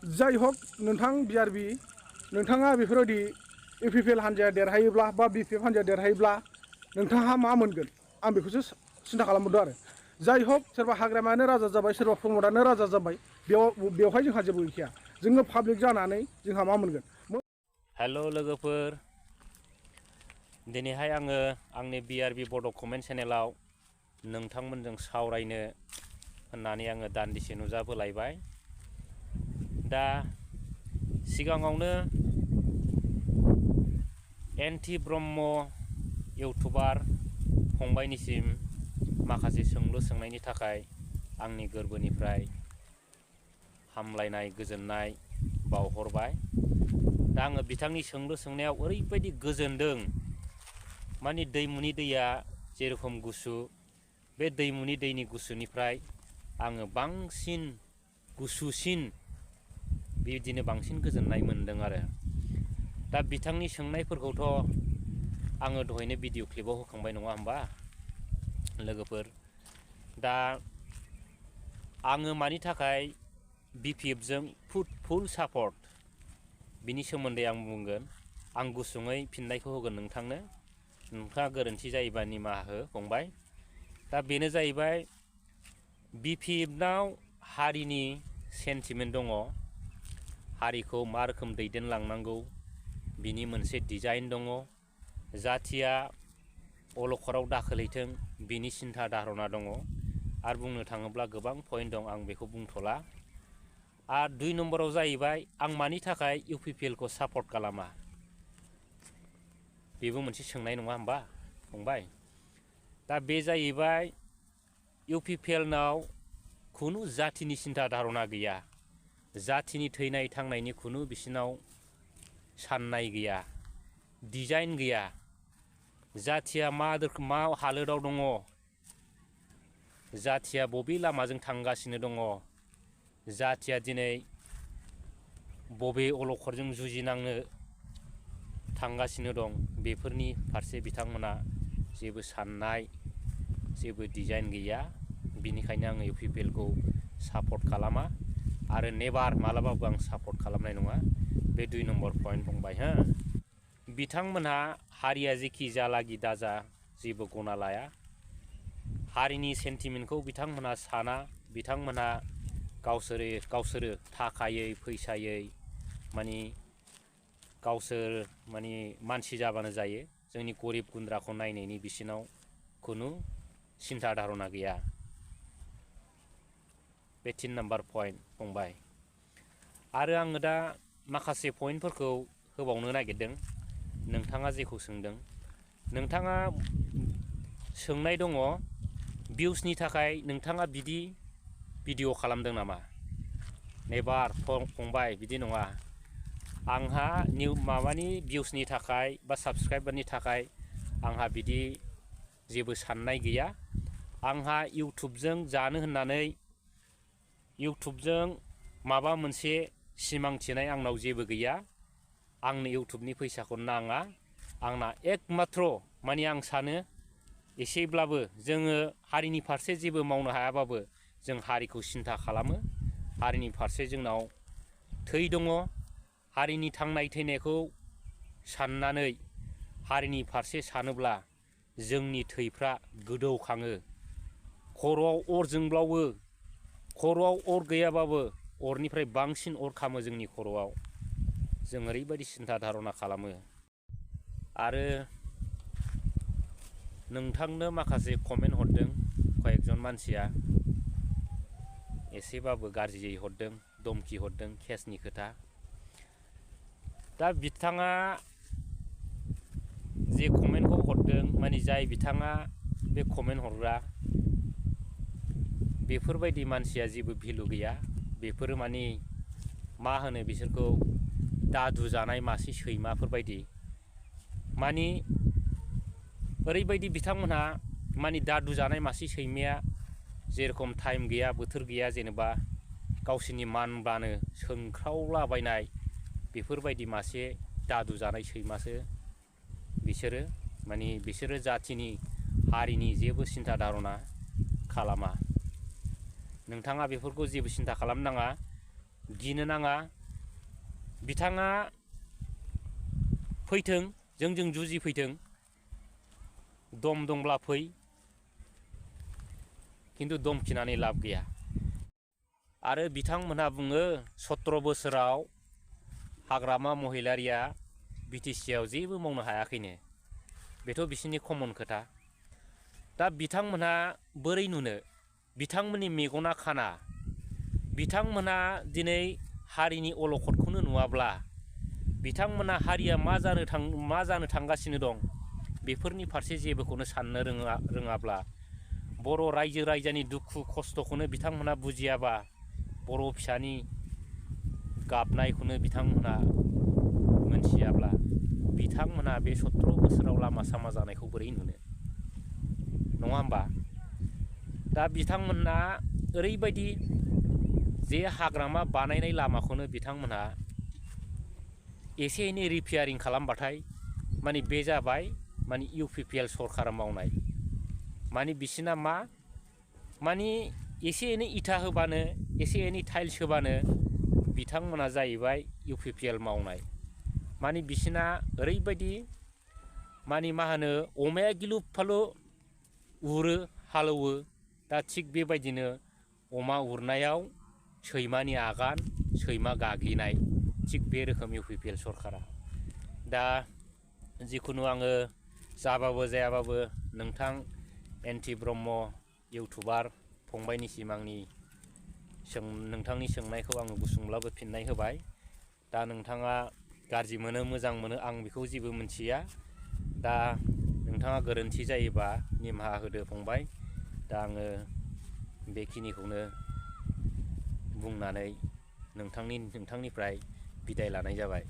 जाय हक नोंथां बिआरबि नोंथाङा बेफोरबायदि इउपिपिएल हान्जाया देरहायोब्ला बा बिपिएफ हान्जाया देरहायोब्ला नोंथाङा मा मोनगोन आं बेखौसो सिन्था खालामहरदों आरो जाय हक सोरबा हाग्रामायानो राजा जाबाय सोरबा प्रमदानो राजा जाबाय बेवहाय जोंहा जेबो गैखाया जोङो पाब्लिक जानानै जोंहा मा मोनगोन। हेल' लोगोफोर, दिनैहाय आङो आंनि बिआरबि बड' कमेन्ट चेनेलाव नोंथांमोनजों सावरायनो होननानै आङो दान्दिसे नुजाबोलायबाय। दा सिगाङावनो एन्टि ब्रह्म इउटुबार फंबायनिसिम माखासे सोंलु सोंनायनि थाखाय आंनि गोरबोनिफ्राय हामलायनाय गोजोननाय बावहरबाय। दा आङो बिथांनि सोंलु सोंनायाव ओरैबायदि गोजोनदों, माने दैमुनि दैया जेरखम गुसु, बे दैमुनि दैनि गुसुनिफ्राय आङो बांसिन गुसुसिन बिदिनो बांसिन गोजोननाय मोनदों आरो। दा बिथांनि सोंनायफोरखौथ' आङो दहायनो भिडिअ क्लिपाव होखांबाय नङा होमबा लोगोफोर। दा आङो मानि थाखाय बिपिएफजों फुल सापर्ट बिनि सोमोन्दै आं बुंगोन। आं गुसुङै फिननायखौ होगोन नोंथांनो, नोंथाङा गोरोन्थि जायोबा निमाहा हो फंबाय। दा बेनो जाहैबाय बिपिएफनाव हारिनि सेन्टिमेन्ट दङ, हारिखौ मा रोखोम दैदेनलांनांगौ बिनि मोनसे डिजाइन दङ, जाथिया अलखदाव दाखोलैथों बिनि सिन्था धारना दङ, आरो बुंनो थाङोब्ला गोबां पइन्ट दं, आं बेखौ बुंथ'ला। आरो 2 नम्बराव जाहैबाय आं मानि थाखाय इउपिपिएलखौ सापर्ट खालामा, बेबो मोनसे सोंनाय नङा होमबा फंबाय। दा बे जाहैबाय इउपिपिएलनाव खुनु जाथिनि सिन्था धारना गैया, जाथिनि थैनाय थांनायनि खुनु बिसिनाव साननाय गैया, डिजाइन गैया। जाथिया मा हालोदाव दङ, जाथिया बबे लामाजों थांगासिनो दङ, जाथिया दिनै बबे अलखदजों जुजिनांनो थांगासिनो दं, बेफोरनि फारसे बिथांमोना जेबो साननाय जेबो डिजाइन गैया। बिनिखायनो आङो इउपिपिएलखौ सापर्ट खालामा आरो नेभार मालाबाबो आं सापर्ट खालामनाय नङा। बे 2 नम्बर पइन्ट फंबाय हो। बिथांमोनहा हारिया जेखि जालागि दाजा जेबो गना लाया, हारिनि सेन्टिमेन्टखौ बिथांमोनहा साना, बिथांमोनहा गावसोरो थाखायै फैसायै माने गावसोर माने मानसि जाबानो जायो, जोंनि गरिब गुन्द्राखौ नायनायनि बिसिनाव खुनु सिन्था धारना गैया। बे 3 नाम्बार पइन्ट फंबाय। आरो आङो दा माखासे पइन्टफोरखौ होबावनो नागिरदों, नोंथाङा जेखौ सोंदों। नोंथाङा सोंनाय दङ भिउसनि थाखाय नोंथाङा बिदि भिडिअ खालामदों नामा? नेभार फंबाय, बिदि नङा। आंहा माबानि भिउसनि थाखाय बा साबस्क्राइबारनि थाखाय आंहा बिदि जेबो साननाय गैया। आंहा इउटुबजों जानो होननानै, इउटुबजों माबा मोनसे सिमां थिनाय आंनाव जेबो गैया। आंनो इउटुबनि फैसाखौ नाङा। आंना एकमात्र माने आं सानो एसेब्लाबो जोङो हारिनि फारसे जेबो मावनो हायाबाबो जों हारिखौ सिन्था खालामो, हारिनि फारसे जोंनाव थै दङ, हारिनि थांनाय थैनायखौ साननानै हारिनि फारसे सानोब्ला जोंनि थैफ्रा गोदौखाङो, खर'आव अर जोंब्लावो, खर'आव अर गैयाबाबो अरनिफ्राय बांसिन अर खामो जोंनि खर'आव। जों ओरैबायदि सिन्था धारना खालामो। आरो नोंथांनो माखासे कमेन्ट हरदों कयेकजन मानसिया, एसेबाबो गाज्रियै हरदों, धमखि हरदों केसनि खोथा। दा बिथाङा जे कमेन्टखौ हरदों, माने जाय बिथाङा बे कमेन्ट हरग्रा, बेफोरबायदि मानसिया जेबो भेलु गैया। बेफोरो माने मा होनो बिसोरखौ, दादु जानाय मासे सैमाफोरबायदि। माने ओरैबायदि बिथांमोनहा माने दादु जानाय मासे सैमाया जेरखम टाइम गैया बोथोर गैया, जेनेबा गावसोरनि मानबानो सोंख्रावलाबायनाय बेफोरबायदि मासे दादु जानाय सैमासो बिसोरो। माने बिसोरो जाथिनि हारिनि जेबो सिन्था धारना खालामा। नोंथाङा बेफोरखौ जेबो सिन्था खालामनाङा। गिनो नाङा। बिथाङा फैथों, जोंजों जुजिफैथों, दम दंब्ला फै, खिन्थु दमखिनानै लाब गैया। आरो बिथांमोनहा बुङो 17 बोसोराव हाग्रामा महिलारिया बिटिसिआव जेबो मावनो हायाखैनो। बेथ' बिसोरनि कमन खोथा। दा बिथांमोनहा बोरै नुनो? बिथांमोननि मेगना खाना। बिथांमोनहा दिनै हारिनि अलखदखौनो नुवाब्ला, बिथांमोना हारिया मा जानो थांगासिनो दं बेफोरनि फारसे जेबोखौनो साननो रोङाब्ला, बर' रायजो राजानि दुखु खस्थ'खौनो बिथांमोनहा बुजियाबा, बर' फिसानि गाबनायखौनो बिथांमोनहा मोनथियाब्ला, बिथांमोनहा बे 17 बोसोराव लामा सामा जानायखौ बोरै नुनो? नङा होमबा? दा बिथांमोनहा ओरैबायदि जे हाग्रामा बानायनाय लामाखौनो बिथांमोनहा एसे एनै रिपेयारिं खालामबाथाय माने बे जाबाय माने UPPL सरकारा मावनाय। माने बिसिना मा? माने एसे एनै इथा होबानो, एसे एनै टाइल्स होबानो बिथांमोना जाहैबाय UPPL मावनाय। माने बिसिना ओरैबायदि माने मा होनो, अमाया गिलु फालु उरो, हालौवो। दा थिग बेबायदिनो अमा उरनायाव सैमानि आगान, सैमा गाग्लिनाय, थिग बे रोखोम UPPL सरकारा। दा जिखुनु आङो जाबाबो जायाबाबो नोंथां एन्टि ब्रह्म इउटुबार फंबाय निसिम आंनि नोंथांनि सोंनायखौ आङो गुसुंब्लाबो फिननाय होबाय। दा नोंथाङा गाज्रि मोनो मोजां मोनो आं बेखौ जेबो मिथिया। दा नोंथाङा गोरोन्थि जायोबा निमाहा होदो फंबाय। दा आङो बेखिनिखौनो बुंनानै नोंथांनिफ्राय बिदाय लानाय जाबाय।